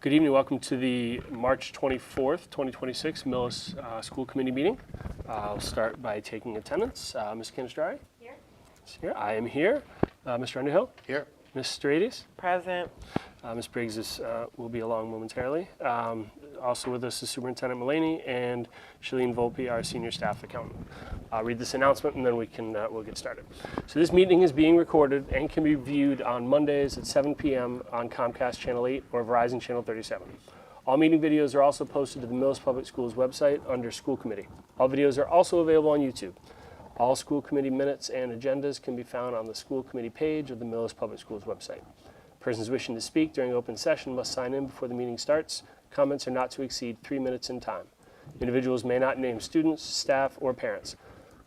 Good evening. Welcome to the March 24th, 2026 Millis School Committee meeting. I'll start by taking attendance. Ms. Canistrari? Here. Here. I am here. Mr. Underhill? Here. Ms. Strades? Present. Ms. Briggs will be along momentarily. Also with us is Superintendent Mullaney and Shalene Volpe, our senior staff accountant. I'll read this announcement and then we'll get started. So this meeting is being recorded and can be viewed on Mondays at 7 p.m. on Comcast Channel 8 or Verizon Channel 37. All meeting videos are also posted to the Millis Public Schools website under School Committee. All videos are also available on YouTube. All school committee minutes and agendas can be found on the School Committee page of the Millis Public Schools website. Persons wishing to speak during open session must sign in before the meeting starts. Comments are not to exceed 3 minutes in time. Individuals may not name students, staff, or parents.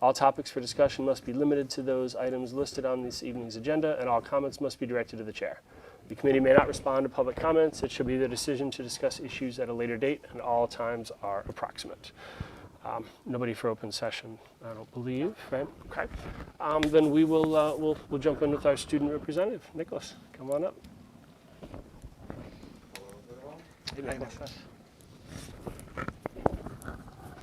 All topics for discussion must be limited to those items listed on this evening's agenda, and all comments must be directed to the chair. The committee may not respond to public comments. It shall be their decision to discuss issues at a later date, and all times are approximate. Nobody for open session, I don't believe, right? Okay. Then we will we'll jump in with our student representative, Nicholas. Come on up. Hey, Nicholas.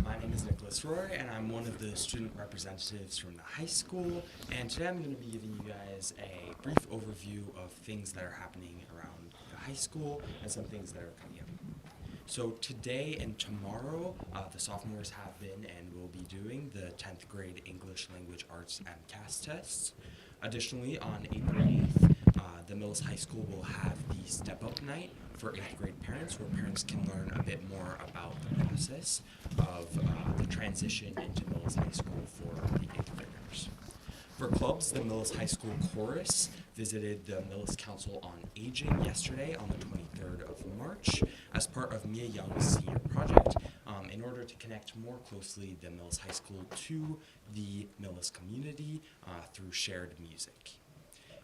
My name is Nicholas Roy, and I'm one of the student representatives from the high school. And today I'm going to be giving you guys a brief overview of things that are happening around the high school and some things that are coming up. So today and tomorrow, the sophomores have been and will be doing the 10th grade English Language Arts MCAS tests. Additionally, on April 8th, the Millis High School will have the Step Up Night for 8th grade parents, where parents can learn a bit more about the process of the transition into Millis High School for the 8th graders. For clubs, the Millis High School Chorus visited the Millis Council on Aging yesterday on the 23rd of March as part of Mia Young's senior project in order to connect more closely the Millis High School to the Millis community through shared music.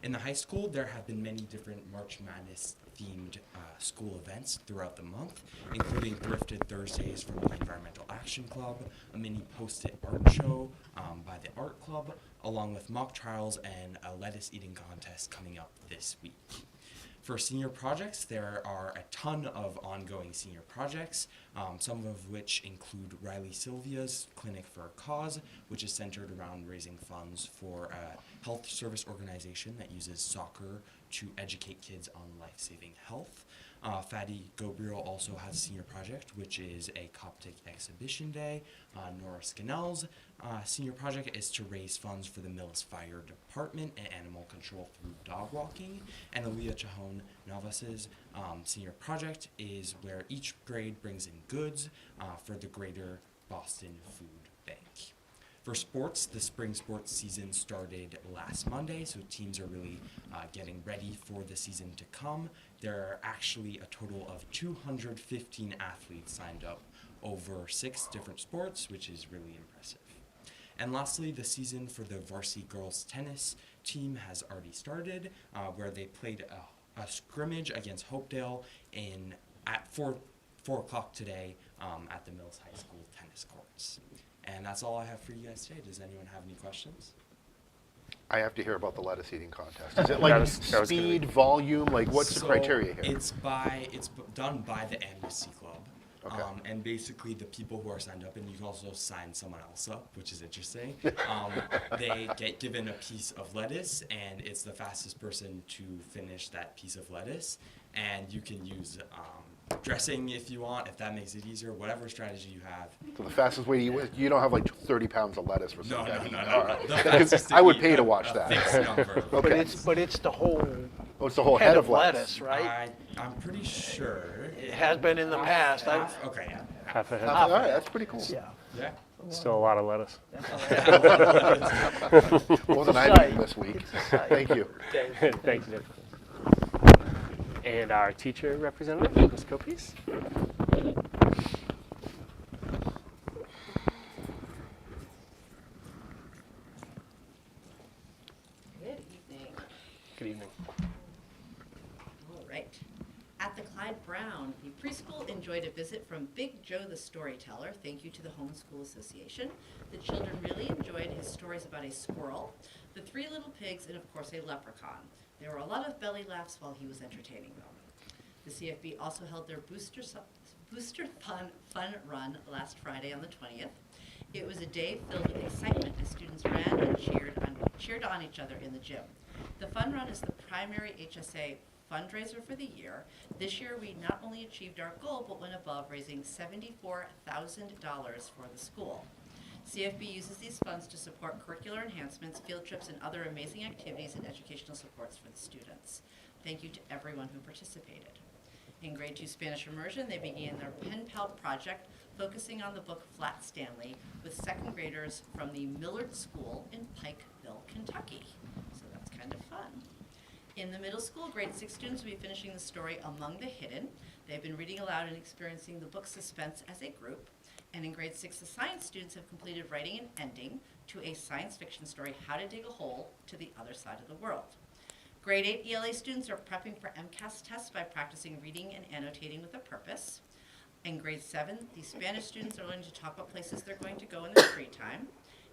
In the high school, there have been many different March Madness themed school events throughout the month, including Thrifted Thursdays from the Environmental Action Club, a mini post-it art show by the art club, along with mock trials and a lettuce eating contest coming up this week. For senior projects, there are a ton of ongoing senior projects, some of which include Riley Sylvia's Clinic for a Cause, which is centered around raising funds for a health service organization that uses soccer to educate kids on life-saving health. Fatty Gabriel also has a senior project, which is a Coptic exhibition day. Nora Scannell's senior project is to raise funds for the Millis Fire Department and animal control through dog walking. And Aaliyah Chahon Navas's senior project is where each grade brings in goods for the Greater Boston Food Bank. For sports, the spring sports season started last Monday, so teams are really getting ready for the season to come. There are actually a total of 215 athletes signed up over 6 different sports, which is really impressive. And lastly, the season for the varsity girls tennis team has already started, where they played a scrimmage against Hopedale at 4 o'clock today at the Millis High School tennis courts. And that's all I have for you guys today. Does anyone have any questions? I have to hear about the lettuce eating contest. Is it like speed, volume? Like what's the criteria here? It's done by the Amnesty Club. Okay. And basically the people who are signed up, and you can also sign someone else up, which is interesting, they get given a piece of lettuce, and it's the fastest person to finish that piece of lettuce. And you can use dressing if you want, if that makes it easier, whatever strategy you have. So the fastest way you don't have like 30 pounds of lettuce for No. All right. Because I would pay to watch that. Okay. But it's the whole Oh, it's the whole head of lettuce, right? I'm pretty sure. It has been in the past. Okay, yeah. Half a head. All right, that's pretty cool. Yeah. Yeah. Still a lot of lettuce. Wasn't I eating this week? Thank you. Thank you, Nicholas. And our teacher representative, Ms. Coppice. Good evening. Good evening. All right. At the Clyde Brown, the preschool enjoyed a visit from Big Joe the Storyteller. Thank you to the Homeschool Association. The children really enjoyed his stories about a squirrel, the 3 little pigs, and of course a leprechaun. There were a lot of belly laughs while he was entertaining them. The CFB also held their Booster Fun Run last Friday on the 20th. It was a day filled with excitement as students ran and cheered on each other in the gym. The Fun Run is the primary HSA fundraiser for the year. This year, we not only achieved our goal, but went above, raising $74,000 for the school. CFB uses these funds to support curricular enhancements, field trips, and other amazing activities and educational supports for the students. Thank you to everyone who participated. In grade 2 Spanish immersion, they began their pen pal project focusing on the book Flat Stanley with second graders from the Millard School in Pikeville, Kentucky. So that's kind of fun. In the middle school, grade 6 students will be finishing the story Among the Hidden. They've been reading aloud and experiencing the book suspense as a group. And in grade 6, the science students have completed writing an ending to a science fiction story, How to Dig a Hole to the Other Side of the World. Grade 8 ELA students are prepping for MCAS tests by practicing reading and annotating with a purpose. In grade 7, the Spanish students are learning to talk about places they're going to go in their free time.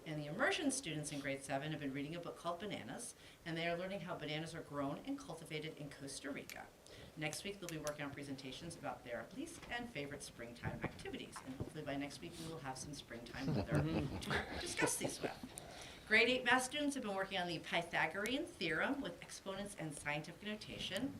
And the immersion students in grade 7 have been reading a book called Bananas, and they are learning how bananas are grown and cultivated in Costa Rica. Next week, they'll be working on presentations about their least and favorite springtime activities. And hopefully by next week, we will have some springtime weather to discuss these with. Grade 8 math students have been working on the Pythagorean theorem with exponents and scientific notation.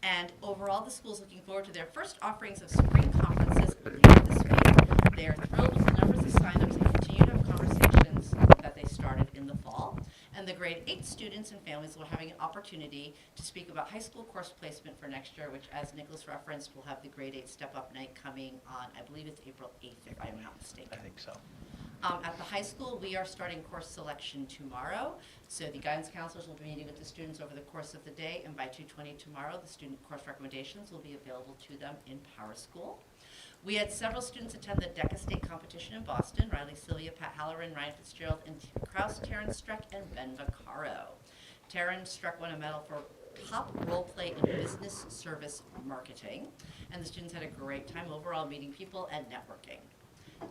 And overall, the school is looking forward to their first offerings of spring conferences later this week. They are thrilled with the numbers of signups and continue to have conversations that they started in the fall. And the grade 8 students and families will having an opportunity to speak about high school course placement for next year, which, as Nicholas referenced, will have the grade 8 step-up night coming on, I believe it's April 8th, if I'm not mistaken. I think so. At the high school, we are starting course selection tomorrow. So the guidance counselors will be meeting with the students over the course of the day, and by 2:20 tomorrow, the student course recommendations will be available to them in Power School. We had several students attend the DECA State competition in Boston. Riley Sylvia, Pat Halloran, Ryan Fitzgerald, and Kraus, Taryn Streck, and Ben Vaccaro. Taryn Streck won a medal for top role play in business service marketing. And the students had a great time overall meeting people and networking.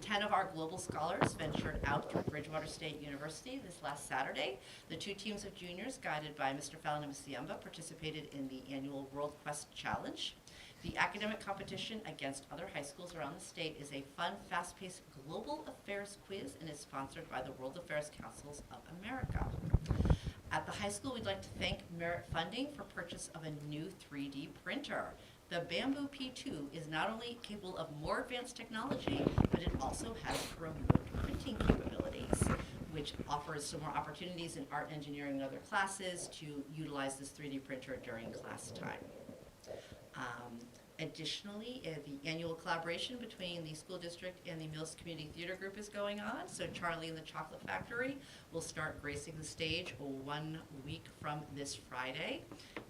10 of our global scholars ventured out to Bridgewater State University this last Saturday. The 2 teams of juniors, guided by Mr. Fallon and Ms. Siemba, participated in the annual World Quest Challenge. The academic competition against other high schools around the state is a fun, fast-paced global affairs quiz and is sponsored by the World Affairs Councils of America. At the high school, we'd like to thank Merit Funding for purchase of a new 3D printer. The Bamboo P2 is not only capable of more advanced technology, but it also has remote printing capabilities, which offers some more opportunities in art, engineering, and other classes to utilize this 3D printer during class time. Additionally, the annual collaboration between the school district and the Millis Community Theater Group is going on. So Charlie and the Chocolate Factory will start gracing the stage 1 week from this Friday.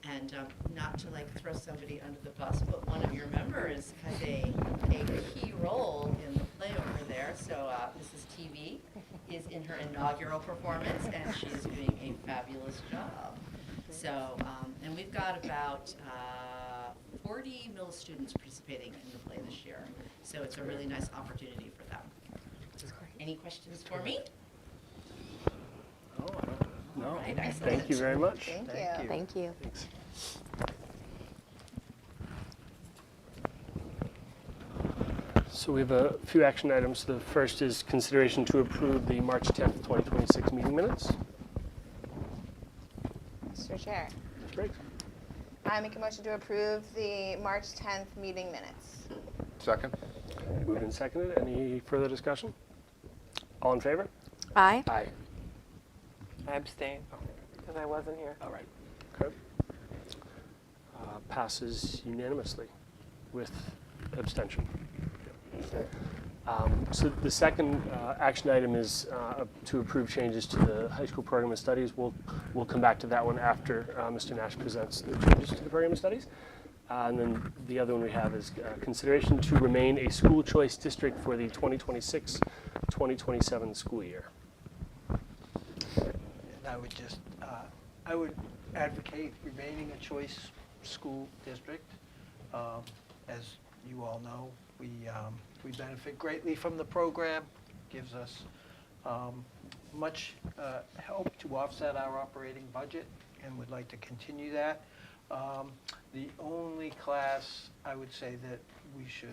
And not to like throw somebody under the bus, but one of your members has a key role in the play over there. So Mrs. TV is in her inaugural performance, and she is doing a fabulous job. So, and we've got about 40 Millis students participating in the play this year. So it's a really nice opportunity for them. Any questions for me? Oh, no. All right, excellent. Thank you very much. Thank you. Thank you. Thanks. So we have a few action items. The first is consideration to approve the March 10th, 2026 meeting minutes. Mr. Chair, Great. I make a motion to approve the March 10th meeting minutes. Second? Moved and seconded. Any further discussion? All in favor? Aye. Aye. I abstain because I wasn't here. All right. Okay. Passes unanimously with abstention. So the second action item is to approve changes to the high school program of studies. We'll come back to that one after Mr. Nash presents the changes to the program of studies. And then the other one we have is consideration to remain a school choice district for the 2026-2027 school year. And I would just, I would advocate remaining a choice school district. As you all know, we benefit greatly from the program. Gives us much help to offset our operating budget, and would like to continue that. The only class I would say that we should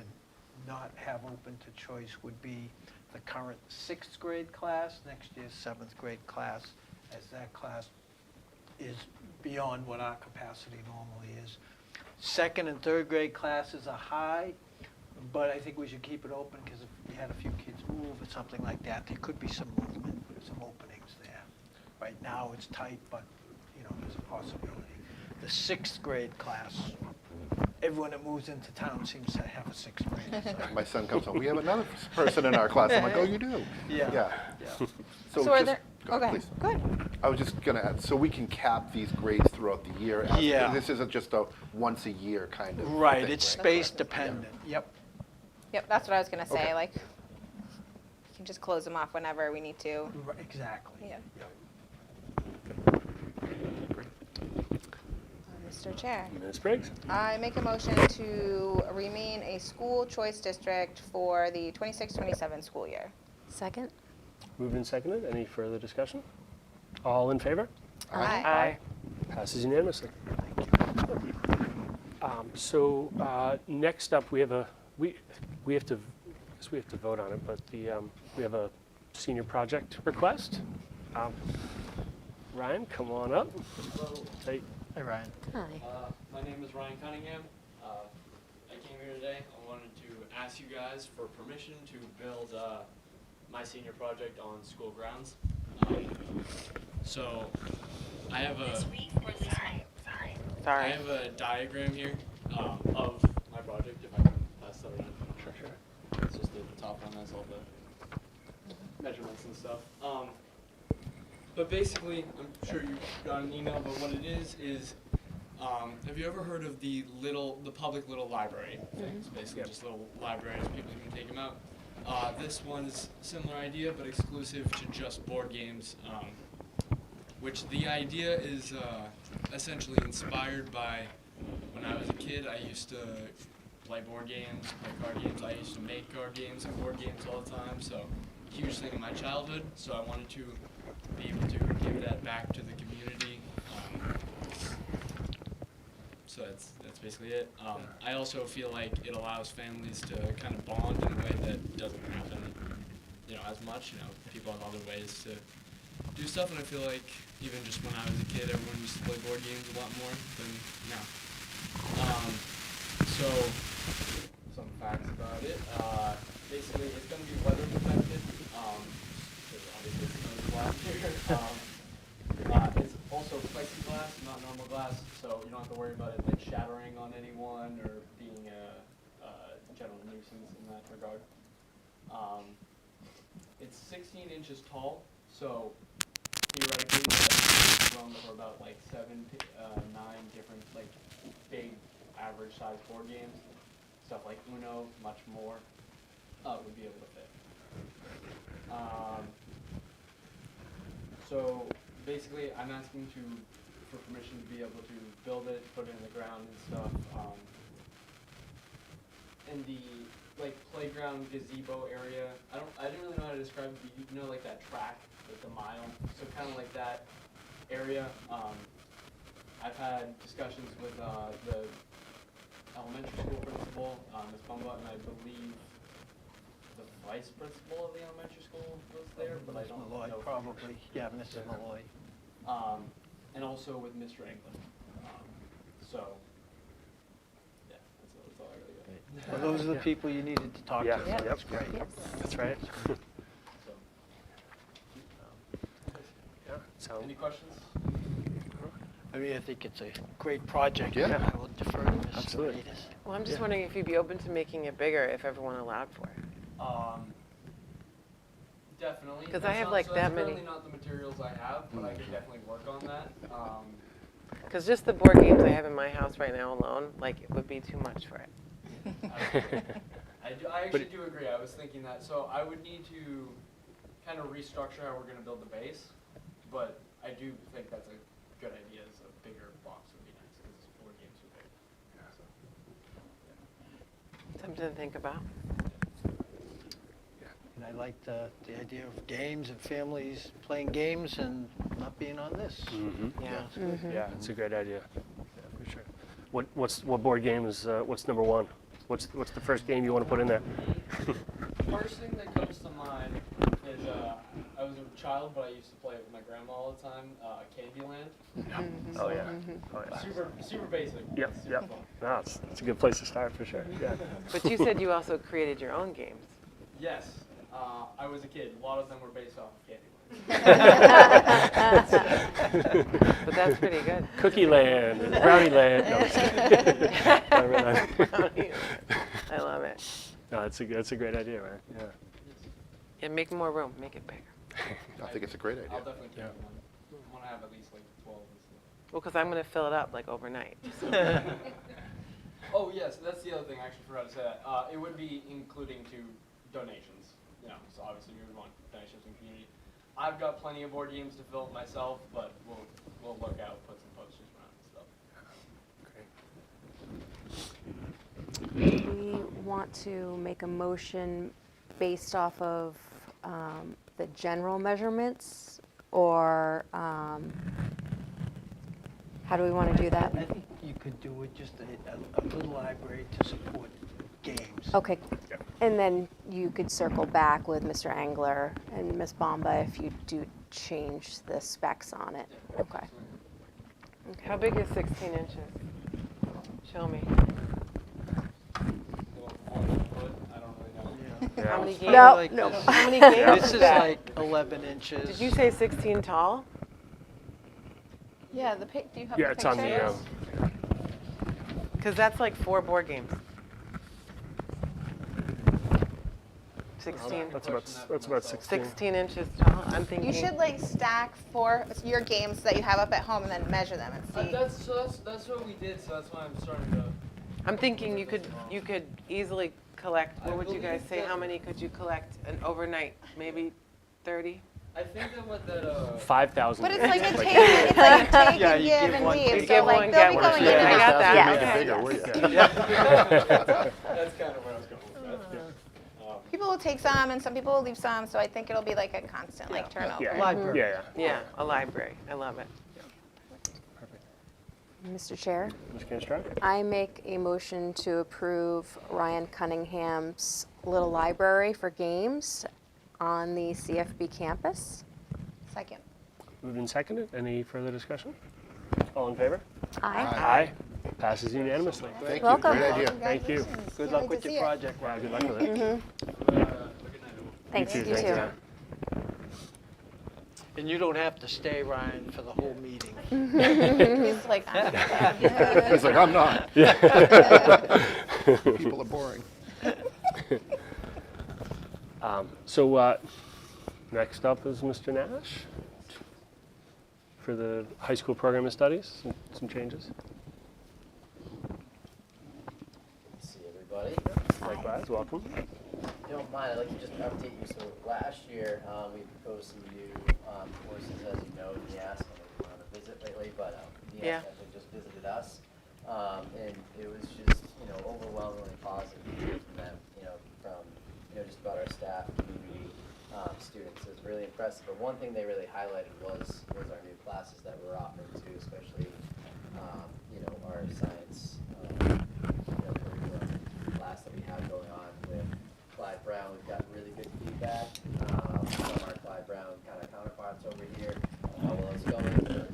not have open to choice would be the current 6th grade class, next year's 7th grade class, as that class is beyond what our capacity normally is. 2nd and 3rd grade classes are high, but I think we should keep it open because if we had a few kids move or something like that, there could be some movement, some openings there. Right now it's tight, but there's a possibility. The 6th grade class, everyone that moves into town seems to have a 6th grader. So. My son comes home, we have another person in our class. I'm like, oh, you do? Yeah. So are just- there, go ahead, okay, please. good. I was just going to add, so we can cap these grades throughout the year? as- Yeah. This isn't just a once a year kind of Right, thing, it's right? space dependent. Yep. Yep, that's what I was gonna say, Okay. like, we can just close them off whenever we need to. Right, exactly. Yeah. Yep. Mr. Chair, Ms. Briggs? I make a motion to remain a school choice district for the 26-27 school year. Second? Moved and seconded. Any further discussion? All in favor? Aye. Passes unanimously. Next up, we have to vote on it, but we have a senior project request. Ryan, come on up. Hey, Hey, Ryan. Hi. My name is Ryan Cunningham. I came here today. I wanted to ask you guys for permission to build my senior project on school grounds. So I have a Sorry. diagram here of my project. If I can pass that around. Sure. It's just the top one has all the measurements and stuff. But basically, I'm sure you got an email, but what it is, have you ever heard of the public little library things? Basically, just little libraries, people can take them out. This one's similar idea, but exclusive to just board games, which the idea is essentially inspired by when I was a kid. I used to play board games, play card games. I used to make card games and board games all the time, so huge thing in my childhood. So I wanted to be able to give that back to the community. So that's basically it. I also feel like it allows families to kind of bond in a way that doesn't happen, as much. People have other ways to do stuff, and I feel like even just when I was a kid, everyone used to play board games a lot more than now. So some facts about it. Basically, it's going to be weather protected. Because obviously it snows a lot here. It's also plexiglass, not normal glass, so you don't have to worry about it like shattering on anyone or being a general nuisance in that regard. It's 16 inches tall, so theoretically it's grown for about like 7 to 9 different like big average size board games. Stuff like Uno, much more, would be able to fit. So basically, I'm asking for permission to be able to build it, put it in the ground and stuff. In the playground gazebo area, I didn't really know how to describe it. But you know, like that track, like the mile. So kind of like that area. I've had discussions with the elementary school principal, Ms. Bumba, and I believe the vice principal of the elementary school was there, but I don't Malloy, know. probably. Yeah, Mrs. Malloy. And also with Mr. England. So, yeah, that's all I really got. Well, those are the people you needed to talk Yeah. to. Yeah. That's great. that's right. So, Yeah, any questions? I mean, I think it's a great project. Yeah. I will defer to Ms. Absolutely. Freitas. Well, I'm just wondering if you'd be open to making it bigger if everyone allowed for it. Definitely. 'Cause That's I have, not- like, so that that's many- currently not the materials I have, but I could definitely work on that. Because just the board games I have in my house right now alone, like, it would be too much for it. I actually do agree. I was thinking that. So I would need to kind of restructure how we're going to build the base, but I do think that's a good idea. As a bigger box would be nice because board games are big. So, Something to think about. And I like the idea of games and families playing games and not being on this. Yeah. it's good. Yeah, it's a great idea. Yeah, for sure. What board game is what's number one? What's the first game you want to put in there? First thing that comes to mind is I was a child, but I used to play it with my grandma all the time. Candyland. Oh yeah. Oh yeah. Super basic. Yep. Super Yep. fun. No, it's a good place to start for sure. Yeah. But you said you also created your own games. Yes, I was a kid. A lot of them were based off of Candyland. But that's pretty good. Cookie Land, and Brownie Land. No, I'm just kidding. I love it. No, it's a great idea, man. Yeah. Yeah, make more room. Make it bigger. I think it's a great I'll idea. definitely keep Yeah. one. I want to have at least like 12 and Well, because I'm going to fill it up like overnight. stuff. Oh yes, that's the other thing. I actually forgot to say that. It would be including to donations. You know, so obviously we would want donations from the community. I've got plenty of board games to fill up myself, but we'll look out, put some posters around and stuff. Great. We want to make a motion based off of the general measurements, or how do we want to do that? I think you could do it just a little library to support games. Okay. Yep. And then you could circle back with Mr. Angler and Ms. Bomba if you do change the specs on it. Okay. How big is 16 inches? Show me. Well, 40 foot, I don't really know. Yeah. How many games? No, Like no. this. How many games This is is that? like 11 inches. Did you say 16 tall? Yeah, the pic, do you have Yeah, the it's on the. pictures? Because that's like 4 board games. 16. That's about 16. 16 inches tall. I'm thinking. You should like stack your games that you have up at home and then measure them and see. That's what we did. So that's why I'm starting to. I'm thinking you could easily collect. What would you guys say? How many could you collect an overnight? Maybe 30. I think that what that 5,000. But it's like a take, it's like a take Yeah, and you give give and one, leave. take So give like one, they'll get be one. going Yeah, in and I got out. that. Yeah. Make Okay. it bigger, will you? that's kind of where I was going with that. People will take some and some people will leave some. So I think it'll be like a constant like turnover. Yeah. Library. Yeah. Yeah, a library. I love it. Perfect. Mr. Chair, Ms. Canstrad? I make a motion to approve Ryan Cunningham's little library for games on the CFB campus. Second. Moved and seconded. Any further discussion? All in favor? Aye. Aye. Passes unanimously. Thank you, Welcome. great idea. Thank you. Congratulations. Good Can't luck wait with to your see it. project, Yeah, Ryan. good luck with it. Thanks, you too. Thanks. And you don't have to stay, Ryan, for the whole meeting. He's like, I'm good. He's like, I'm not. People are boring. So next up is Mr. Nash for the high school program of studies. Some changes. See everybody. Likewise, welcome. If you don't mind, I'd like to just update you. So last year, we proposed some new courses, as you know, NIAS. I know you went on a visit lately, but NIAS Yeah. actually just visited us. And it was just, overwhelmingly positive from them, from, just about our staff, community, students. It was really impressive. But one thing they really highlighted was our new classes that we're offering too, especially, our science, curriculum class that we have going on with Clyde Brown. We've got really good feedback from our Clyde Brown kind of counterparts over here. How well it's going for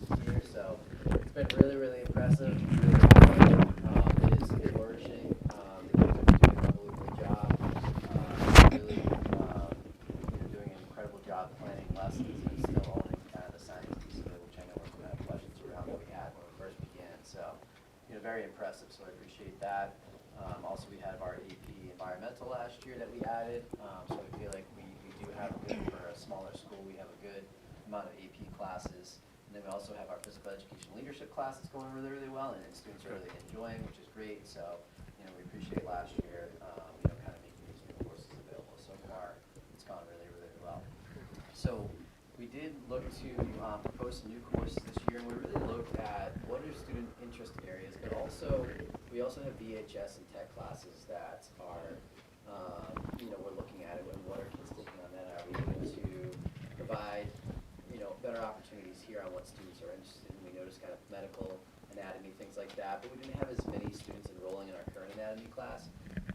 some here. So it's been really, really impressive. Really awesome. It is flourishing. The kids are doing an unbelievable job. Really, doing an incredible job planning lessons and still owning kind of the science piece of it, which I know we're going to have questions around that we had when we first began. So, very impressive. So I appreciate that. Also, we had our AP environmental last year that we added. So I feel like we do have a good, for a smaller school, we have a good amount of AP classes. And then we also have our physical education leadership classes going really, really well, and students are really enjoying, which is great. So, we appreciate last year, kind of making these new courses available. So far, it's gone really, really well. So we did look to propose some new courses this year, and we really looked at what are student interest areas, but also we also have VHS and tech classes that are, we're looking at it, and what are staff, but we didn't have as many students enrolling in our current anatomy class.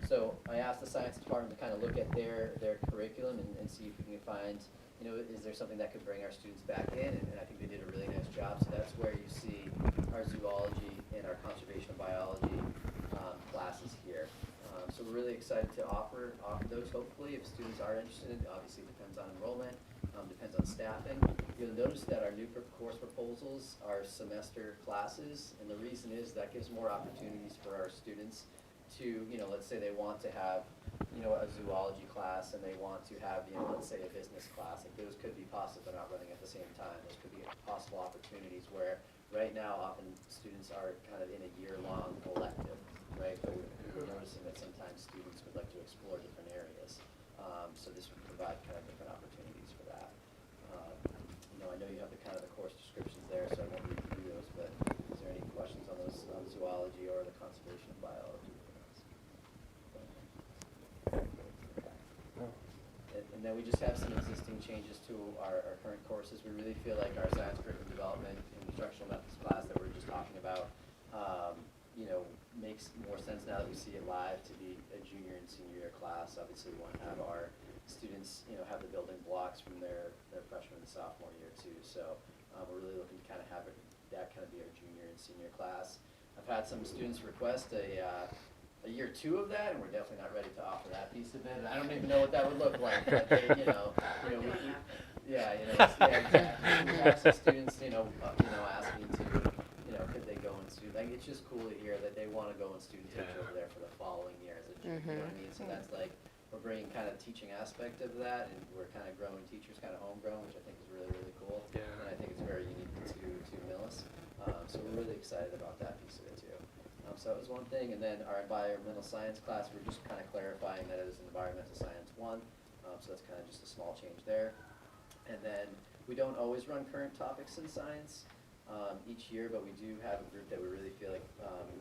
So I asked the science department to kind of look at their curriculum and see if we can find, is there something that could bring our students back in? And I think they did a really nice job. So that's where you see our zoology and our conservation biology classes here. So we're really excited to offer those, hopefully, if students are interested. Obviously, it depends on enrollment, depends on staffing. You'll notice that our new course proposals are semester classes, and the reason is that gives more opportunities for our students to, let's say they want to have, a zoology class and they want to have, let's say a business class. Like those could be possible, they're not running at the same time. Those could be possible opportunities where right now often students are kind of in a year-long elective, right? But we're noticing that sometimes students would like to explore different areas. So this would provide kind of different opportunities for that. I know you have the kind of the course descriptions there, so I won't read through those, but is there any questions on those, on zoology or the conservation of biology? And then we just have some existing changes to our current courses. We really feel like our science curriculum development and instructional methods class that we were just talking about, makes more sense now that we see it live to be a junior and senior year class. Obviously, we want to have our students, have the building blocks from their freshman and sophomore year too. So we're really looking to kind of have that kind of be our junior and senior class. I've had some students request a year 2 of that, and we're definitely not ready to offer that piece of it. I don't even know what that would look like. But they, exactly. We have some students, asking to, could they go and student? Like, it's just cool to hear that they want to go and student teach over there for the following year as a junior. You know what I mean? So that's like, we're bringing kind of teaching aspect of that, and we're kind of growing teachers kind of homegrown, which I think is really, really cool. Yeah. And I think it's very unique to Millis. So we're really excited about that piece of it too. So that was one thing, and then our environmental science class, we're just kind of clarifying that it is environmental science 1. So that's kind of just a small change there. And then we don't always run current topics in science each year, but we do have a group that we really feel like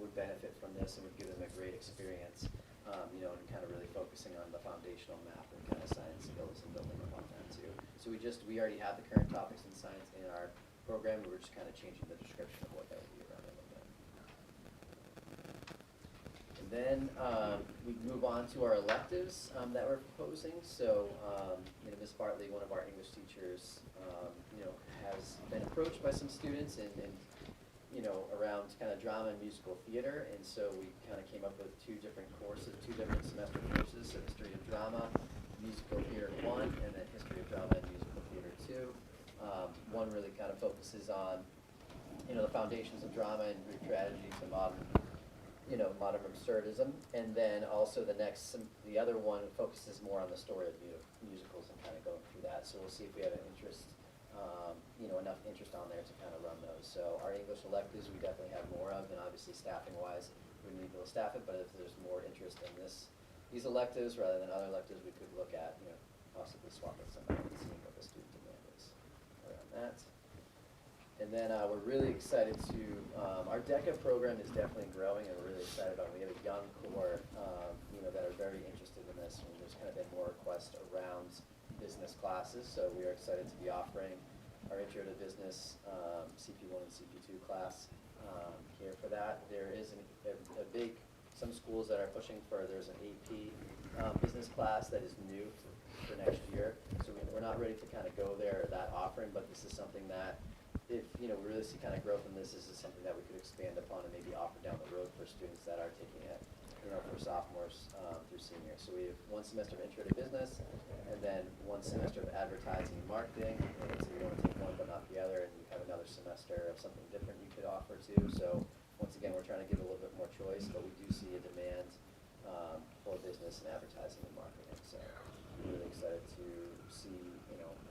would benefit from this and would give them a great experience, and kind of really focusing on the foundational math and kind of science skills and building upon that too. So we already have the current topics in science in our program, but we're just kind of changing the description of what that would be around it a little bit. And then we move on to our electives that we're proposing. So, Ms. Bartley, one of our English teachers, has been approached by some students and around kind of drama and musical theater. And so we kind of came up with 2 different semester courses. So history of drama, musical theater 1, and then history of drama and musical theater 2. One really kind of focuses on, the foundations of drama and Greek tragedy to modern absurdism, and then also the other one focuses more on the story of musicals and kind of going through that. So we'll see if we have an interest, enough interest on there to kind of run those. So our English electives we definitely have more of, and obviously staffing-wise, we need to staff it. But if there's more interest in these electives rather than other electives, we could look at, possibly swapping some out and seeing what the student demand is around that. And then we're really excited to, our DECA program is definitely growing, and we're really excited about it. We have a young core, that are very interested in this, and there's kind of been more requests around business classes. So we are excited to be offering our Intro to Business CP1 and CP2 class here for that. There is some schools that are pushing for, there's an AP business class that is new for next year. So we're not ready to kind of go there, that offering, but this is something that, if we really see kind of growth in this is something that we could expand upon and maybe offer down the road for students that are taking it, for sophomores through seniors. So we have 1 semester of Intro to Business, and then 1 semester of Advertising and Marketing. And so you want to take one but not the other, and you have another semester of something different you could offer too. So once again, we're trying to give a little bit more choice, but we do see a demand for business and advertising and marketing. So we're really excited to see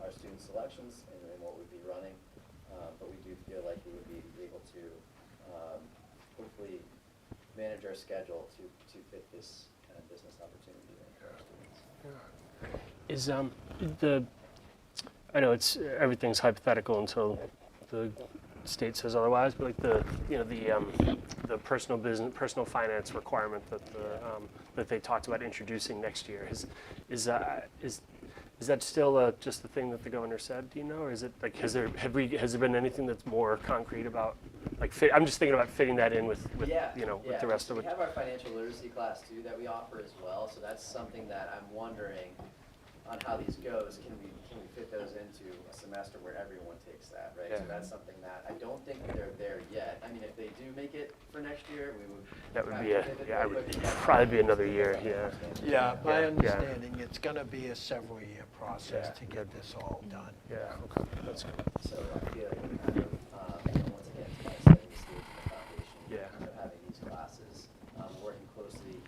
our student selections and what we'd be running. But we do feel like we would be able to hopefully manage our schedule to fit this kind of business opportunity for our students. I know everything's hypothetical until the state says otherwise, but like the personal finance requirement that they talked about introducing next year is Is that still just the thing that the governor said? Do you know, or is it like has there been anything that's more concrete about like I'm just thinking about fitting that in with Yeah, you know yeah. with the rest of We it. have our financial literacy class too that we offer as well, so that's something that I'm wondering on how these goes. Can we fit those into a semester where everyone takes that, right? So Yeah. that's something that I don't think they're there yet. I mean, if they do make it for next year, we would. That would have be to a pivot yeah, it really would quick, but that's probably something be another that's year. something Yeah. that's gonna be- Yeah, my Yeah. understanding, it's gonna be a several-year process Yeah, to get this all done. Yeah. Okay. That's good. So I feel like we kind of, once again, it's kind of setting the stage and the foundation Yeah. of having these classes, working closely,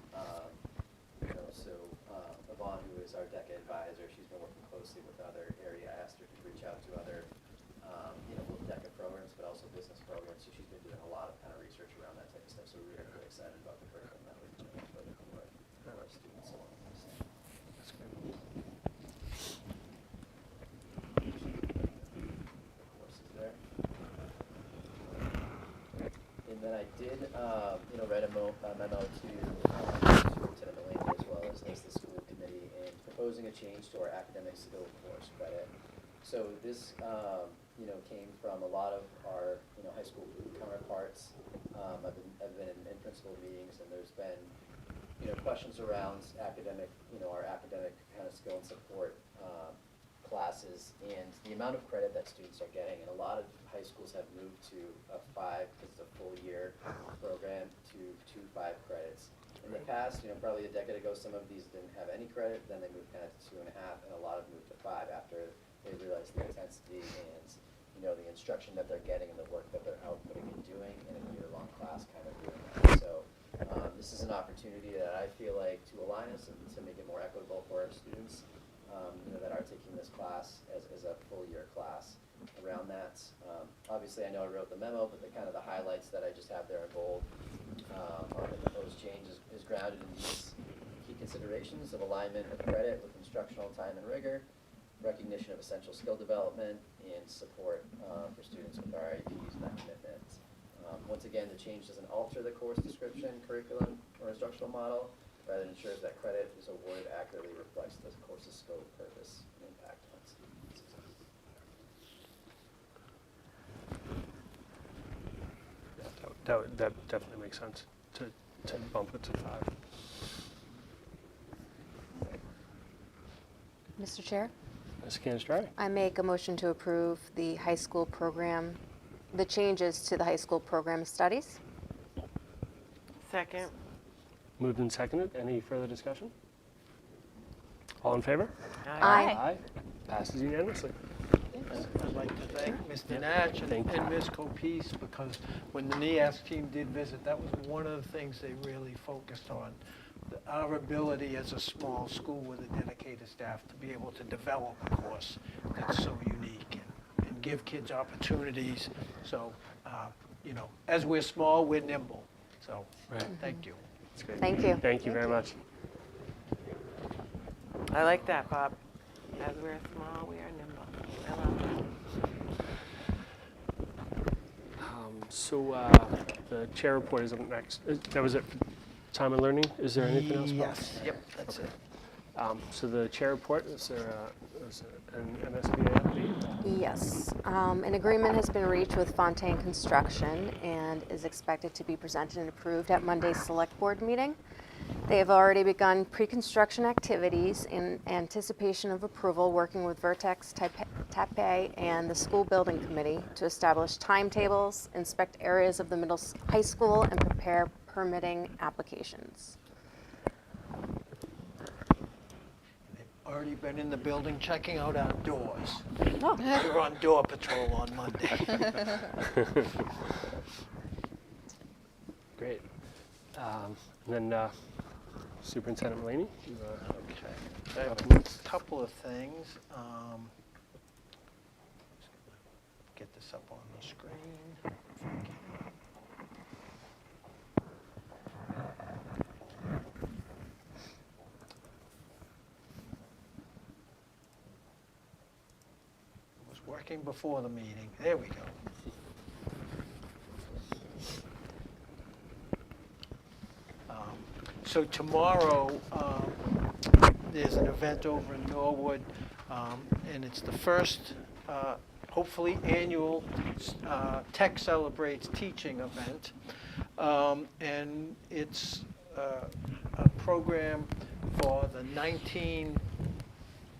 so Yvonne, who is our DECA advisor, she's been working closely with other area. I asked her to reach out to other, both DECA programs, but also business programs. So she's been doing a lot of kind of research around that type of stuff. So we're really excited about the curriculum that we're doing for our students along this. That's good. Courses there. And then I did, write a memo to Superintendent Millis as well as the school committee in proposing a change to our academic skill course credit. So this, came from a lot of our, high school counterparts. I've been in principal meetings, and there's been, questions around academic, our academic kind of skill and support classes and the amount of credit that students are getting. And a lot of high schools have moved to a 5, because it's a full year program, to 2 5 credits. In the past, probably a decade ago, some of these didn't have any credit, then they moved kind of to 2.5, and a lot have moved to 5 after they realized the intensity and, the instruction that they're getting and the work that they're outputting and doing in a year-long class kind of doing that. So this is an opportunity that I feel like to align us and to make it more equitable for our students, that are taking this class as a full year class around that. Obviously, I know I wrote the memo, but the kind of the highlights that I just have there in bold on the proposed change is grounded in these key considerations of alignment of credit with instructional time and rigor, recognition of essential skill development, and support for students with our IEPs and that commitment. Once again, the change doesn't alter the course description, curriculum, or instructional model, rather ensures that credit is awarded accurately reflects the course's scope, purpose, and impact on student success. That definitely makes sense to bump it to 5. Mr. Chair, Ms. Canistrai? I make a motion to approve the high school program, the changes to the high school program of studies. Second. Moved and seconded. Any further discussion? All in favor? Aye. Passes unanimously. I'd like to thank Mr. Natch Thank you. and Ms. Copese, because when the NEAS team did visit, that was one of the things they really focused on. Our ability as a small school with a dedicated staff to be able to develop a course that's so unique and give kids opportunities. So, as we're small, we're nimble. So, Right. thank you. That's great. Thank you. Thank you very much. I like that, Bob. As we're small, we are nimble. I love it. So the chair report is up next. That was it for time and learning. Is there anything else? Bob? Yes, yep, that's it. So the chair report, is there an MSBA update? Yes. An agreement has been reached with Fontaine Construction and is expected to be presented and approved at Monday's Select Board meeting. They have already begun pre-construction activities in anticipation of approval, working with Vertex, Taipei, and the School Building Committee to establish timetables, inspect areas of the high school, and prepare permitting applications. They've already been in the building checking out our doors. Oh. We're on door patrol on Monday. Great. And then Superintendent Mulaney. Okay. I have a couple of things. Get this up on the screen. It was working before the meeting. There we go. So tomorrow, there's an event over in Norwood And it's the first, hopefully, annual Tech Celebrates Teaching event. And it's a program for the 19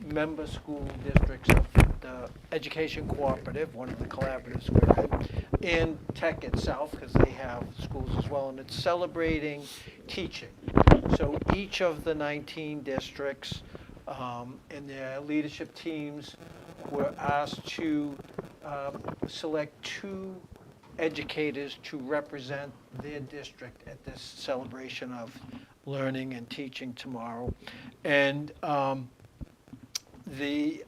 member school districts of the Education Cooperative, one of the collaboratives we're in, and Tech itself, because they have schools as well, and it's celebrating teaching. So each of the 19 districts and their leadership teams were asked to select 2 educators to represent their district at this celebration of learning and teaching tomorrow. And the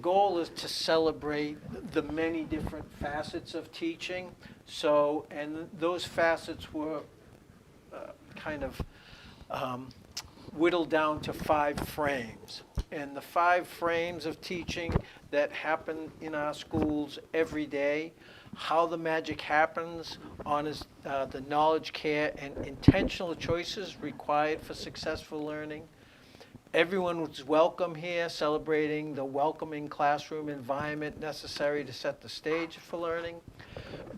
goal is to celebrate the many different facets of teaching. So, and those facets were kind of whittled down to 5 frames. And the 5 frames of teaching that happen in our schools every day, how the magic happens on the knowledge, care, and intentional choices required for successful learning. Everyone was welcome here, celebrating the welcoming classroom environment necessary to set the stage for learning.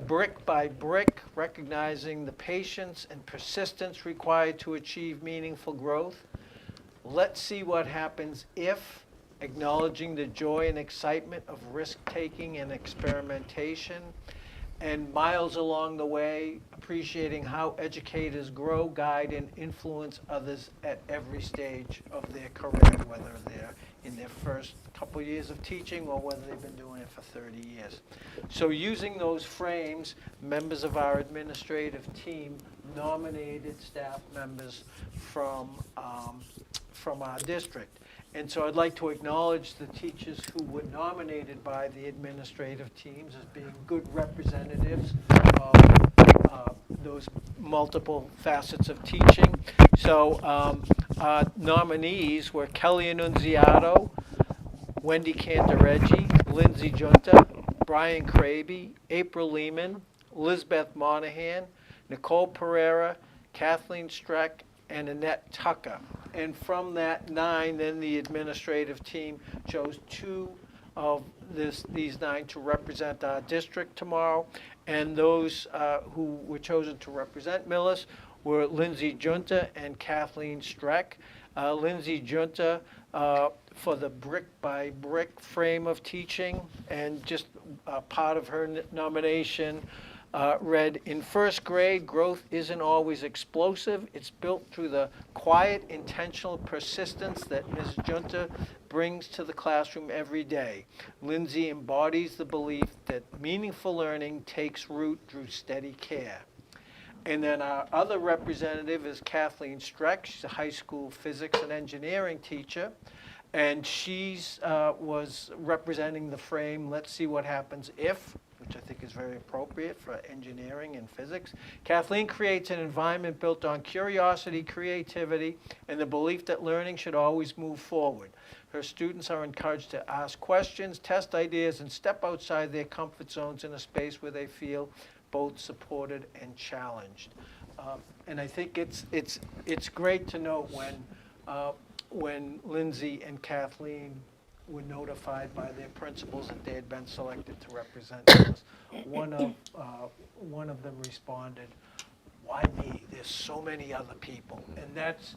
Brick by brick, recognizing the patience and persistence required to achieve meaningful growth. Let's see what happens if, acknowledging the joy and excitement of risk-taking and experimentation. And miles along the way, appreciating how educators grow, guide, and influence others at every stage of their career, whether they're in their first couple years of teaching or whether they've been doing it for 30 years. So using those frames, members of our administrative team nominated staff members from our district. And so I'd like to acknowledge the teachers who were nominated by the administrative teams as being good representatives of those multiple facets of teaching. So our nominees were Kelly Annunziato, Wendy Cantareggi, Lindsay Junta, Brian Craby, April Lehman, Lisbeth Monahan, Nicole Pereira, Kathleen Streck, and Annette Tucker. And from that 9, then the administrative team chose 2 of these 9 to represent our district tomorrow. And those who were chosen to represent Millis were Lindsay Junta and Kathleen Streck. Lindsay Junta for the brick by brick frame of teaching, and just part of her nomination read, in first grade, growth isn't always explosive. It's built through the quiet, intentional persistence that Ms. Junta brings to the classroom every day. Lindsay embodies the belief that meaningful learning takes root through steady care. And then our other representative is Kathleen Streck. She's a high school physics and engineering teacher. And she's was representing the frame, let's see what happens if, which I think is very appropriate for engineering and physics. Kathleen creates an environment built on curiosity, creativity, and the belief that learning should always move forward. Her students are encouraged to ask questions, test ideas, and step outside their comfort zones in a space where they feel both supported and challenged. And I think it's great to note when Lindsay and Kathleen were notified by their principals that they had been selected to represent us. One of them responded, "Why me? There's so many other people." And that's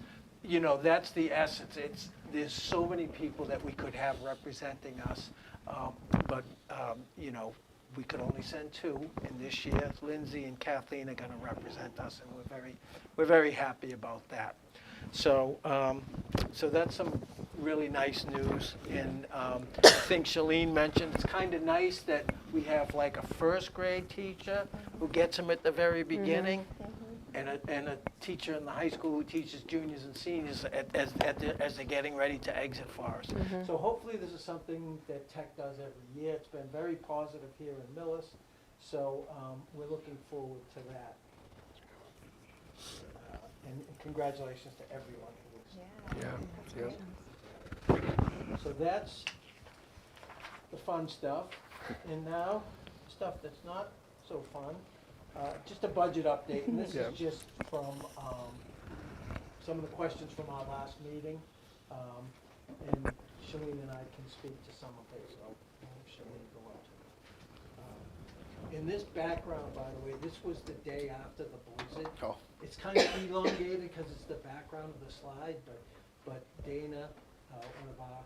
the essence. There's so many people that we could have representing us, but we could only send 2. And this year, Lindsay and Kathleen are going to represent us, and we're very happy about that. So that's some really nice news. And I think Shalene mentioned it's kind of nice that we have like a first grade teacher who gets them at the very beginning, and a teacher in the high school who teaches juniors and seniors as they're getting ready to exit for us. So hopefully this is something that Tech does every year. It's been very positive here in Millis, so we're looking forward to that. And congratulations to everyone who was. Yeah. So that's the fun stuff. And now, stuff that's not so fun. Just a budget update, and this is just from some of the questions from our last meeting. And Shalene and I can speak to some of it, so I'll have Shalene go up to it. In this background, by the way, this was the day after the blizzard. Oh. It's kind of elongated because it's the background of the slide, but Dana, one of our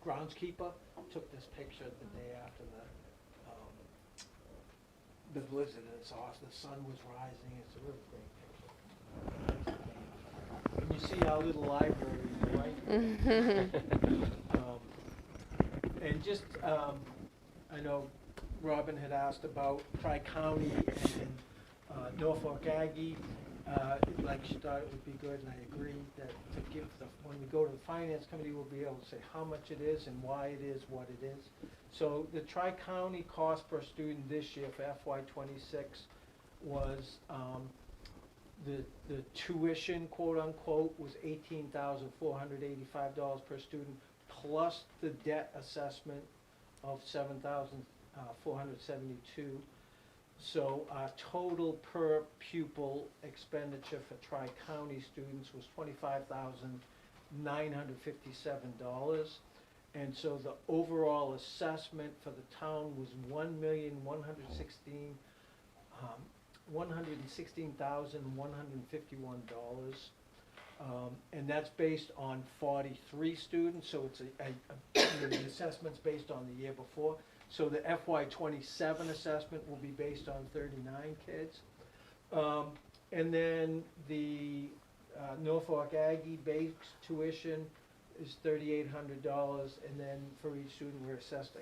groundskeeper, took this picture the day after the blizzard, and it's awesome. The sun was rising. It's a really great picture. And you see our little library, right? And just, I know Robin had asked about Tri-County and Norfolk Aggie. Like she thought it would be good, and I agree that to give when we go to the Finance Committee, we'll be able to say how much it is and why it is what it is. So the Tri-County cost per student this year for FY26 was the tuition, quote unquote, was $18,485 per student, plus the debt assessment of $7,472. So our total per pupil expenditure for Tri-County students was $25,957. And so the overall assessment for the town was $116,151. And that's based on 43 students, so it's the assessment's based on the year before. So the FY27 assessment will be based on 39 kids. And then the Norfolk Aggie base tuition is $3,800, and then for each student we're assessed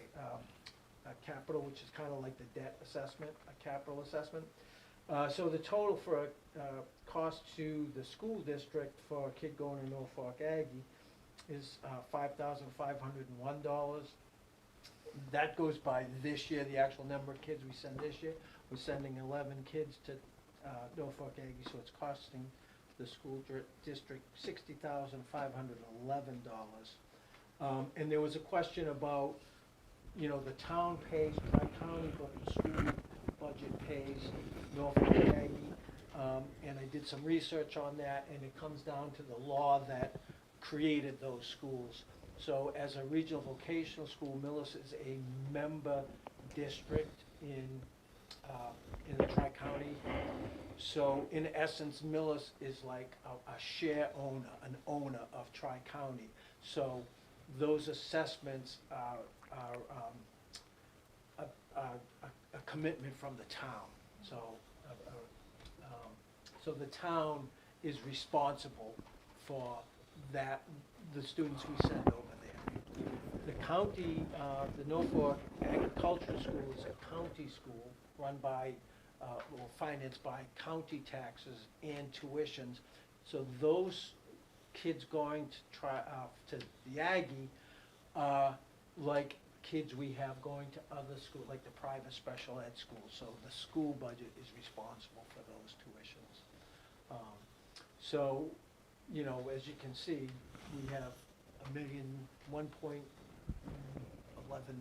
a capital, which is kind of like the debt assessment, a capital assessment. So the total for cost to the school district for a kid going to Norfolk Aggie is $5,501. That goes by this year, the actual number of kids we send this year. We're sending 11 kids to Norfolk Aggie, so it's costing the school district $60,511. And there was a question about, the town pays Tri-County, but the school budget pays Norfolk Aggie. And I did some research on that, and it comes down to the law that created those schools. So as a regional vocational school, Millis is a member district in the Tri-County. So in essence, Millis is like a share owner, an owner of Tri-County. So those assessments are a commitment from the town. So so the town is responsible for that, the students we send over there. The county, the Norfolk Agricultural School is a county school run by, financed by county taxes and tuitions. So those kids going to the Aggie are like kids we have going to other schools, like the private special ed schools. So the school budget is responsible for those tuitions. So, as you can see, we have $1.11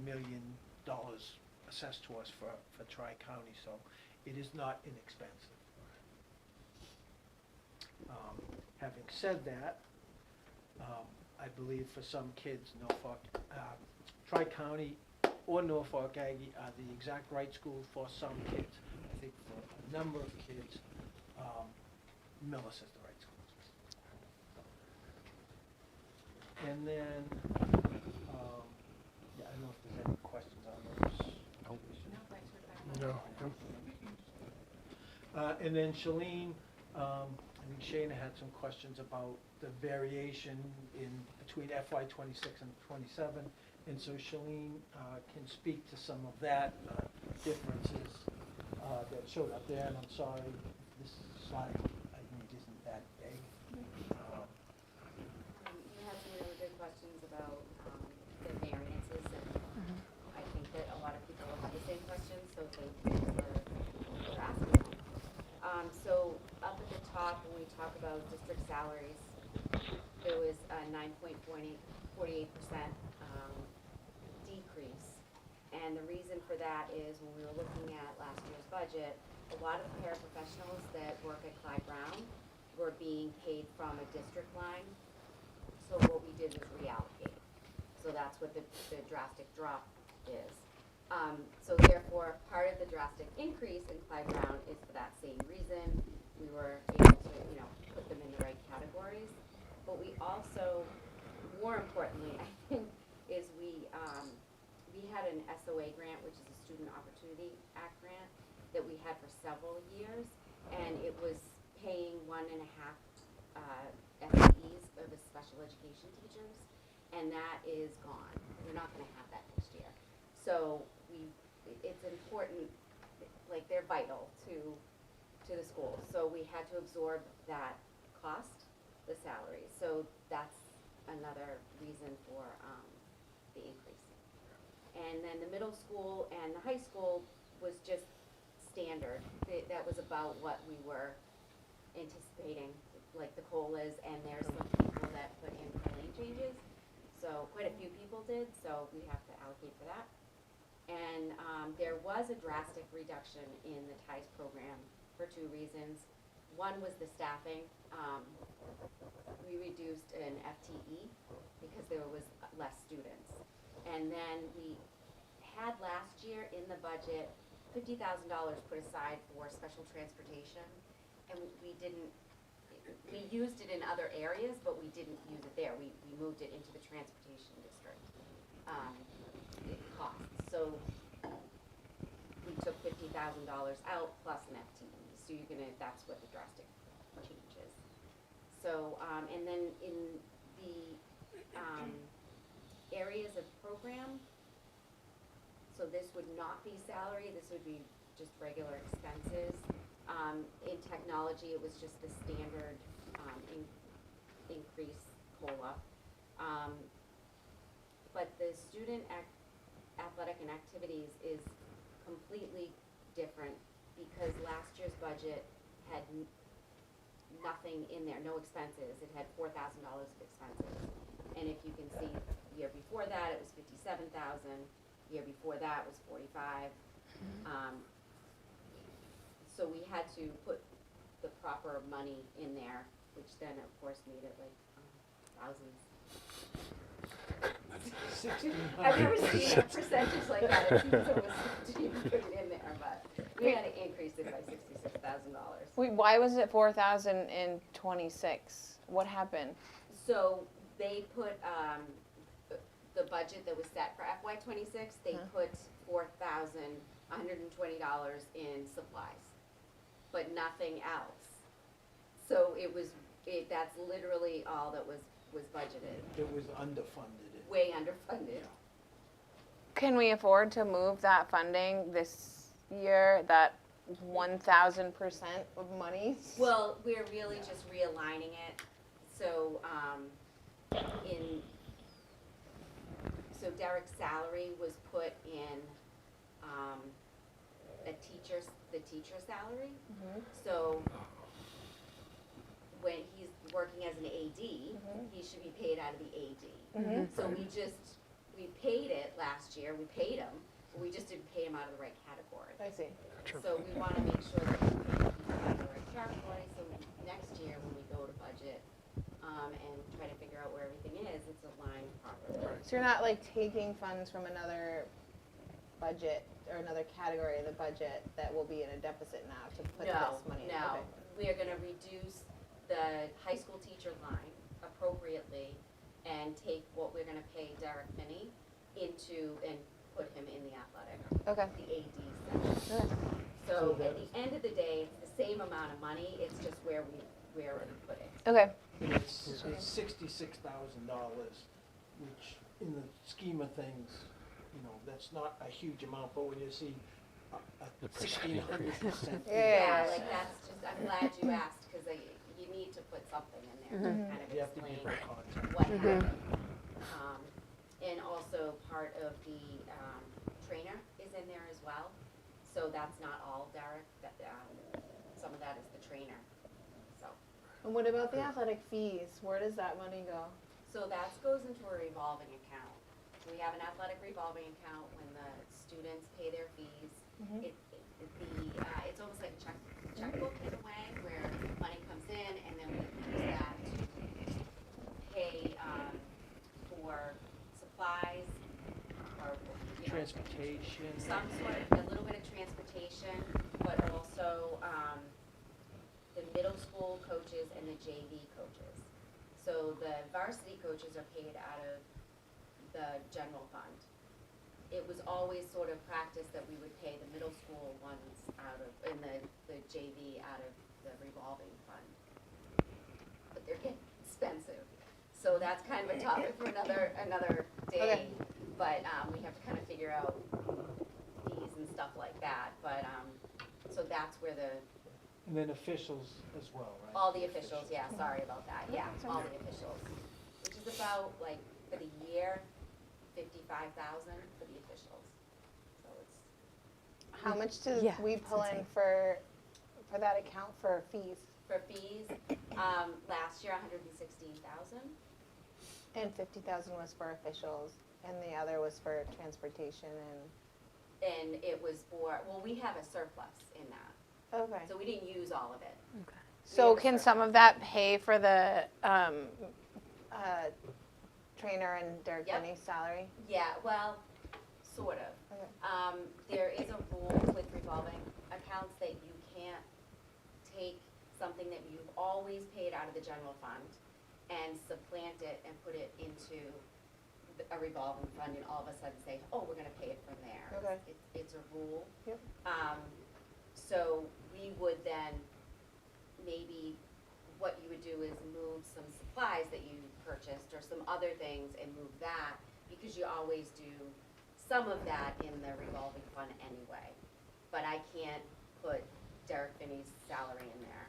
million assessed to us for Tri-County, so it is not inexpensive. Having said that, I believe for some kids, Norfolk, Tri-County or Norfolk Aggie are the exact right school for some kids. I think for a number of kids, Millis is the right school. And then, I don't know if there's any questions on those. No. And then Shalene, I think Shana had some questions about the variation between FY26 and 27. And so Shalene can speak to some of that differences that showed up there. And I'm sorry, this slide, I think, isn't that big. You had some really good questions about the variances, and I think that a lot of people will have the same questions, so thank you for asking them. So up at the top, when we talk about district salaries, there was a 9.48% decrease. And the reason for that is when we were looking at last year's budget, a lot of paraprofessionals that work at Clyde Brown were being paid from a district line. so what we did was reallocate. So that's what the drastic drop is. So therefore, part of the drastic increase in Clyde Brown is for that same reason. We were able to, put them in the right categories. But we also, more importantly, I think, is we had an SOA grant, which is a Student Opportunity Act grant, that we had for several years, and it was paying 1.5 FTEs of the special education teachers, and that is gone. We're not going to have that next year. So it's important, like they're vital to the schools. So we had to absorb that cost, the salaries. So that's another reason for the increase. And then the middle school and the high school was just standard. That was about what we were anticipating, like the COLAs, and there's some people that put in for lane changes. So quite a few people did, so we have to allocate for that. And there was a drastic reduction in the TIES program for 2 reasons. One was the staffing. We reduced an FTE because there was less students. And then we had last year in the budget $50,000 put aside for special transportation, and we used it in other areas, but we didn't use it there. We moved it into the transportation district costs. So we took $50,000 out plus an FTE. So that's what the drastic change is. So, and then in the areas of program, so this would not be salary, this would be just regular expenses. In technology, it was just the standard increase COLA. But the student athletic and activities is completely different because last year's budget had nothing in there, no expenses. It had $4,000 of expenses. And if you can see, the year before that, it was $57,000. Year before that was 45. So we had to put the proper money in there, which then of course made it like thousands. I've never seen a percentage like that. It seems almost to even put it in there, but we had to increase it by $66,000. Wait, why was it 4,000 in 26? What happened? So they put the budget that was set for FY26. They put $4,120 in supplies, but nothing else. So that's literally all that was budgeted. It was underfunded. Way underfunded. Can we afford to move that funding this year, that 1,000% of money? Well, we're really just realigning it. So so Derek's salary was put in the teacher salary. So when he's working as an AD, he should be paid out of the AD. So we paid it last year, we paid him, but we just didn't pay him out of the right category. I see. So we want to make sure that we pay people out of the right category, so next year when we go to budget and try to figure out where everything is, it's aligned properly. So you're not like taking funds from another budget or another category of the budget that will be in a deficit now to put this money in? No, Okay. we are going to reduce the high school teacher line appropriately and take what we're going to pay Derek Finney and put him in the athletic, Okay. the AD section. So at the end of the day, it's the same amount of money, it's just where we put it. Okay. And it's $66,000, which in the scheme of things, that's not a huge amount, but when you see a 1,600%. Yeah. Like that's just, I'm glad you asked, because you need to put something in there to kind of You have to explain give it context. what happened. And also part of the trainer is in there as well. So that's not all Derek, some of that is the trainer, so. And what about the athletic fees? Where does that money go? So that goes into a revolving account. So we have an athletic revolving account when the students pay their fees. It's almost like a checkbook in a way, where money comes in and then we use that to pay transportation. some sort of, a little bit of transportation, but also, the middle school coaches and the JV coaches. So the varsity coaches are paid out of the general fund. It was always sort of practice that we would pay the middle school ones out of, and the JV out of the revolving fund. But they're getting expensive. So that's kind of a topic for another day. But, we have to kind of figure out fees and stuff like that. But, so that's where And then officials as well, right? all the officials, yeah, sorry about that, yeah, all the officials. Which is about, like, for the year, 55,000 for the officials. So it's, How much do Yeah, we it's pull in insane. for that account for fees? for fees, last year, 116,000. And 50,000 was for officials, and the other was for transportation And it was for, well, we have a surplus in that, okay. so we didn't use all of it. So have a can some of that pay for the trainer and Derek Yep. Finney's salary? Yeah, well, sort of. Okay. There is a rule with revolving accounts that you can't take something that you've always paid out of the general fund and supplant it and put it into a revolving fund and all of a sudden say, oh, we're gonna pay it from there. Okay. It's a rule. Yep. So we would then, maybe what you would do is move some supplies that you purchased or some other things and move that, because you always do some of that in the revolving fund anyway. But I can't put Derek Finney's salary in there,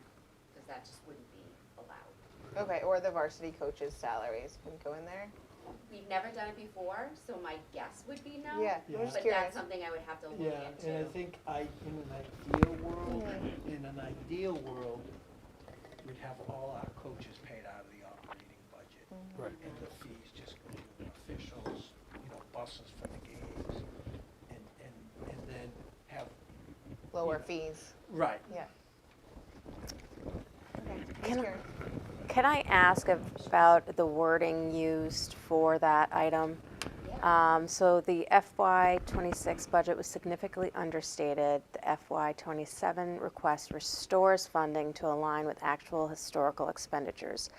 because that just wouldn't be allowed. Okay, or the varsity coaches' salaries can go in there? We've never done it before, so my guess would be no. Yeah, Yeah. I'm just But curious. that's something I would have to look Yeah, into. and I think in an ideal world, we'd have all our coaches paid out of the operating budget. Right. And the fees just go to the officials, buses for the games, and then have. Lower fees, Right. yeah. Okay, just Can- curious. Can I ask about the wording used for that item? So the FY '26 budget was significantly understated. The FY '27 request restores funding to align with actual historical expenditures.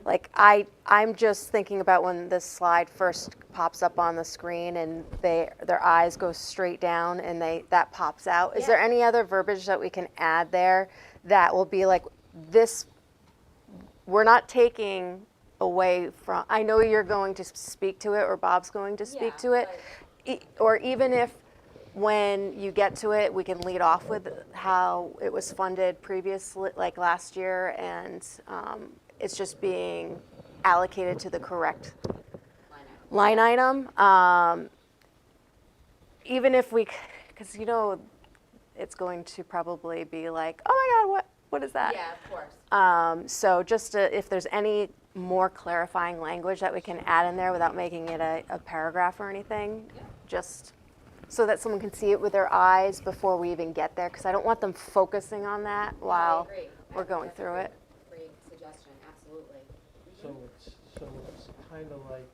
Like, I'm just thinking about when this slide first pops up on the screen and their eyes go straight down and that pops out. Is there Yeah. any other verbiage that we can add there that will be like, this, we're not taking away from, I know you're going to speak to it, or Bob's going to speak Yeah, to it, or even if when you get to it, we can lead off with how it was funded previously, like last year, and it's just being allocated to the correct line item. Even if we, because it's going to probably be like, oh my God, what is that? Yeah, of course. So just if there's any more clarifying language that we can add in there without making it a paragraph or anything, just so that someone can see it with their eyes before we even get there, because I don't want them focusing on that while I agree. we're going That's a through it. Great suggestion, absolutely. So it's kind of like,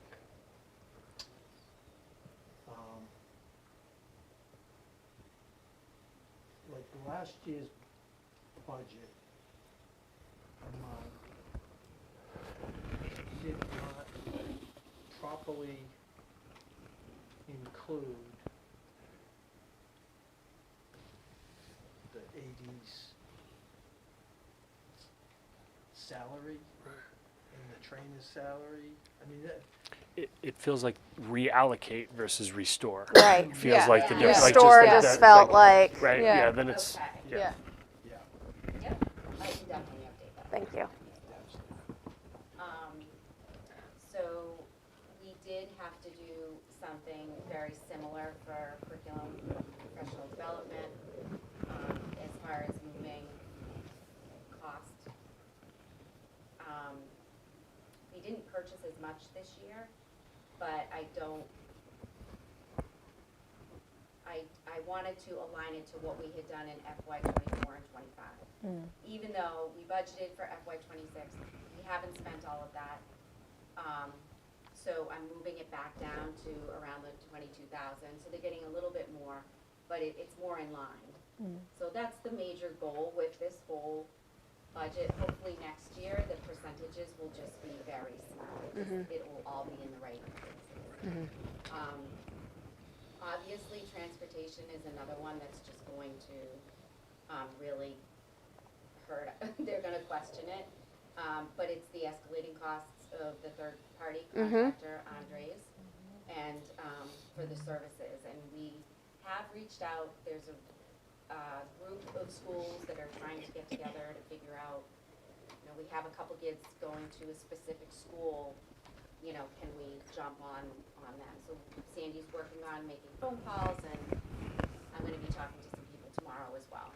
last year's budget amount did not properly include the AD's salary and the trainer's salary. I mean, It feels like reallocate versus restore. Right. Feels Yeah. like the Yeah. difference. Restore just felt like, Right, Yeah. yeah, then it's, Okay. yeah. yeah. Yep, I can definitely update that. thank you. So we did have to do something very similar for curriculum, professional development, as far as moving cost. We didn't purchase as much this year, but I wanted to align it to what we had done in FY '24 and '25. Even though we budgeted for FY '26, we haven't spent all of that. So I'm moving it back down to around the 22,000, so they're getting a little bit more, but it's more in line. So that's the major goal with this whole budget. Hopefully next year, the percentages will just be very small. It will all be in the right places. Obviously, transportation is another one that's just going to really hurt. They're gonna question it, but it's the escalating costs of the third-party contractor, Andres, and for the services. And we have reached out. There's a group of schools that are trying to get together to figure out, you know, we have a couple kids going to a specific school, you know, can we jump on them? So Sandy's working on making phone calls, and I'm gonna be talking to some people tomorrow as well.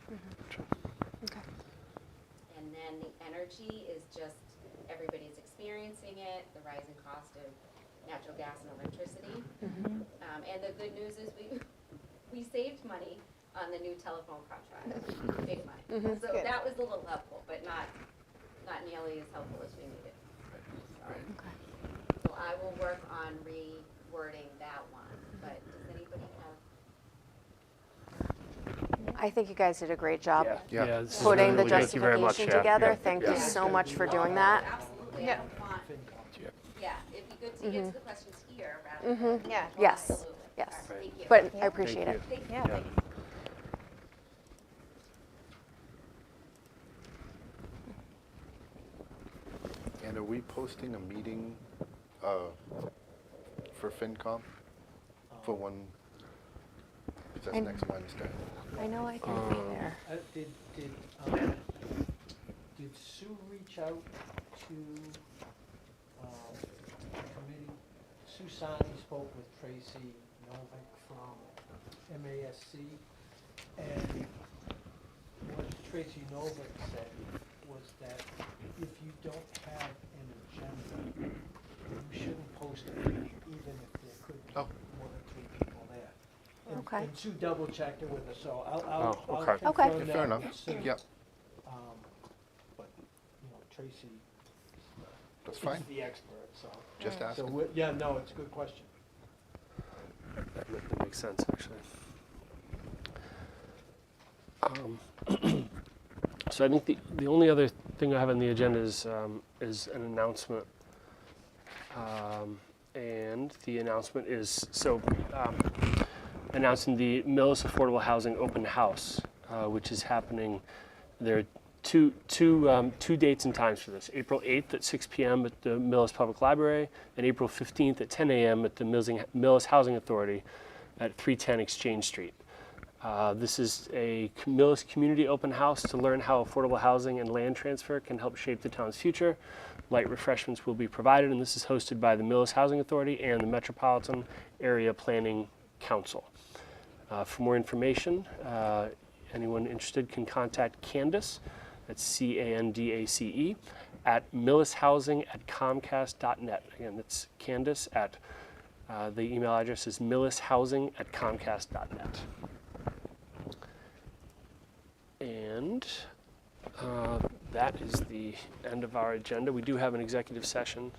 Okay. And then the energy is just, everybody's experiencing it, the rising cost of natural gas and electricity. And the good news is we saved money on the new telephone contract, big money. So Good. that was a little helpful, but not nearly as helpful as we needed. So I will work on rewording that one, but does anybody have? I think you guys did a great job Yeah. this is putting the really- thank you very much, justification yeah. together. Yeah. Thank you Yeah. so much for doing that. Absolutely, Yeah. I don't want, Yeah. yeah, it'd be good to get to the questions here rather than. Yeah. Yes, Absolutely. yes. All right, thank you. But I appreciate Thank it. Thank you. Yeah. And are we posting a meeting for FinCom for one, that's And- next Wednesday? I know I can be there. Did Sue reach out to committee? Sue Sani spoke with Tracy Novick from MASC, and what Tracy Novick said was that if you don't have an agenda, you shouldn't post a meeting, even if there could be Oh. more than 3 people there. And- Okay. And Sue double checked it with her, so Oh, I'll okay. confirm Okay. Yeah, that fair enough. with Sue. Yep, But, you know, Tracy that's is fine. the expert, so. Just So, asking. yeah, no, it's a good question. That makes sense, actually. So I think the only other thing I have on the agenda is an announcement. And the announcement is, announcing the Millis Affordable Housing Open House, which is happening. There are two dates and times for this. April 8th at 6 p.m. at the Millis Public Library, and April 15th at 10 a.m. at the Millis Housing Authority at 310 Exchange Street. This is a Millis community open house to learn how affordable housing and land transfer can help shape the town's future. Light refreshments will be provided, and this is hosted by the Millis Housing Authority and the Metropolitan Area Planning Council. For more information, anyone interested can contact Candace, that's C-A-N-D-A-C-E, at millishousing@comcast.net. Again, that's Candace at, the email address is millishousing@comcast.net. And that is the end of our agenda. We do have an executive session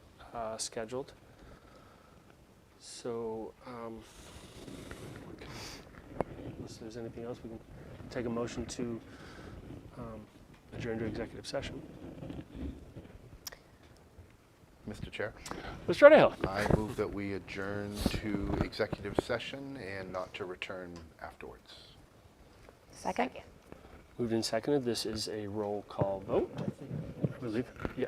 scheduled. So, unless there's anything else, we can take a motion to adjourn to executive session. Mr. Chair, Mr. Underhill. I move that we adjourn to executive session and not to return afterwards. Second? Moved and seconded. This is a roll call vote. I think I believe. Yeah.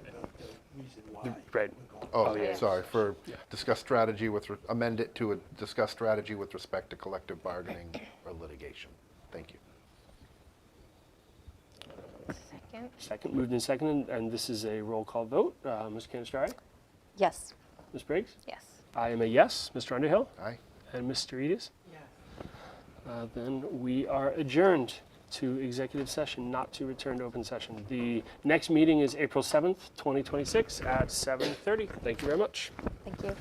the reason why. Right. Oh, Oh, yeah. sorry, for Yeah. discuss strategy with, amend it to discuss strategy with respect to collective bargaining or litigation. Thank you. Second. Second. Moved and seconded. And this is a roll call vote. Ms. Canistari? Yes. Ms. Briggs? Yes. I am a yes. Mr. Underhill? Aye. And Mr. Edis? Yes. Then we are adjourned to executive session, not to return to open session. The next meeting is April 7th, 2026 at 7:30. Thank you very much. Thank you.